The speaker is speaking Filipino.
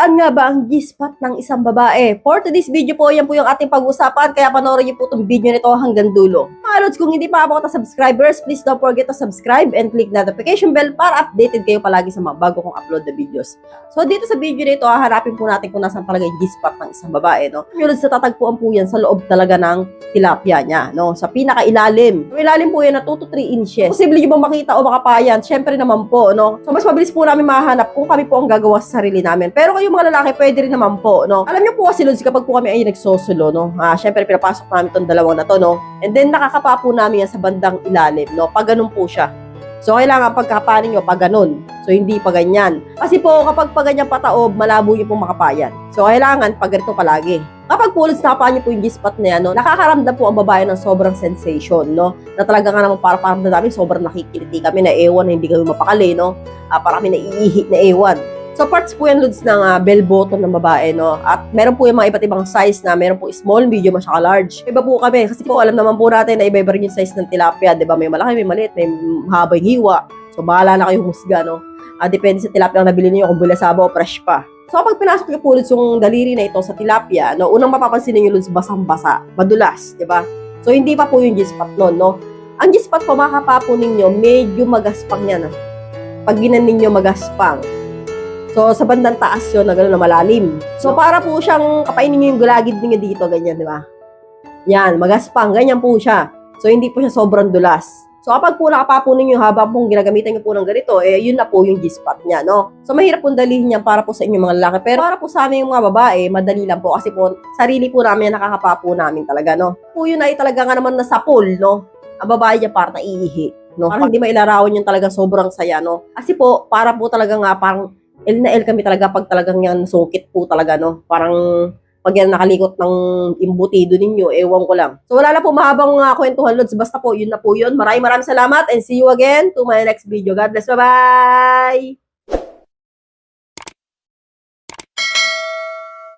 Nasaan nga ba ang G-spot ng isang babae? For today's video po, yan po yung ating pag-usapan, kaya panoorin niyo po itong video nito hanggang dulo. Mga lods, kung hindi pa ako subscribers, please don't forget to subscribe and click the notification bell para updated kayo palagi sa mga bago kong upload na videos. So dito sa video nito, hahanapin po natin kung nasaan talaga yung G-spot ng isang babae, no? Yung lods, natatagpuan po yan sa loob talaga ng tilapia niya, no? Sa pinakailalim. Yung ilalim po yan na 2 to 3 inches. Posible nyo bang makita o makapayan? Syempre naman po, no? So mas mabilis po namin mahanap kung kami po ang gagawa sa sarili namin. Pero kayong mga lalaki, pwede rin naman po, no? Alam niyo po kasi, lods, kapag po kami ay nagsosulo, no? Syempre, pinapasok namin itong dalawang na to, no? And then, nakakapa po namin yan sa bandang ilalim, no? Pag ganun po siya. So, kailangan pagkapanin nyo, pag ganun. So, hindi pa ganyan. Kasi po, kapag pa ganyan pataob, malabo nyo pong makapayan. So, kailangan pag ganito palagi. Kapag po, lods, napaan nyo po yung G-spot na yan, no? Nakakaramdam po ang babae ng sobrang sensation, no? Na talaga nga naman para namin, sobrang nakikiliti kami na ewan, na hindi kami mapakali, no? Para kami naiihi na ewan. So, parts po yan, lods, ng bell bottom ng babae, no? At meron po yung mga iba't ibang size na meron po small, medium, at saka large. Iba po kami, kasi po alam naman po natin na iba-iba rin yung size ng tilapia, di ba? May malaki, may maliit, may mahaba yung hiwa. So, bahala na kayong husga, no? Depende sa tilapia ang nabili niyo kung bulasaba o fresh pa. So, kapag pinasok niyo po, lods, yung daliri na ito sa tilapia, no? Unang mapapansin niyo, lods, basang-basa, madulas, di ba? So, hindi pa po yung G-spot nun, no? Ang G-spot po, makakapa po ninyo, medyo magaspang yan, ah. Pag ginan ninyo magaspang. So, sa bandang taas yun, na gano'n na malalim. So, para po siyang kapainin nyo yung gulagid ninyo dito, ganyan, di ba? Yan, magaspang, ganyan po siya. So, hindi po siya sobrang dulas. So, kapag po nakapapo ninyo habang pong ginagamitan nyo po ng ganito, yun na po yung G-spot niya, no? So, mahirap pong dalihin yan para po sa inyong mga lalaki. Pero para po sa amin yung mga babae, madali lang po. Kasi po, sarili po namin yan, nakakapapo namin talaga, no? Po yun ay talaga nga naman nasa pool, no? Ang babae niya para naiihi, no? Parang hindi mailarawan yung talaga sobrang saya, no? Kasi po, para po talaga nga parang L na L kami talaga pag talagang yan sungkit po talaga, no? Parang pag yan nakalikot ng imbutido ninyo, ewan ko lang. So wala na po mahabang kwentuhan, lods. Basta po, yun na po yun. Maraming salamat and see you again to my next video. God bless. Bye-bye!